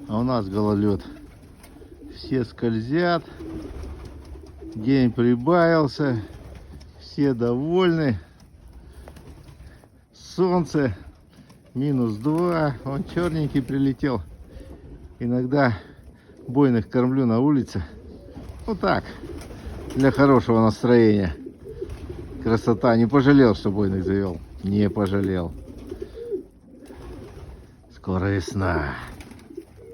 А у нас гололед. Все скользят. День прибавился. Все довольны. Солнце. -2. Он черненький прилетел. Иногда бойных кормлю на улице. Вот так. Для хорошего настроения. Красота. Не пожалел, что бойных завел. Не пожалел. Скоро весна.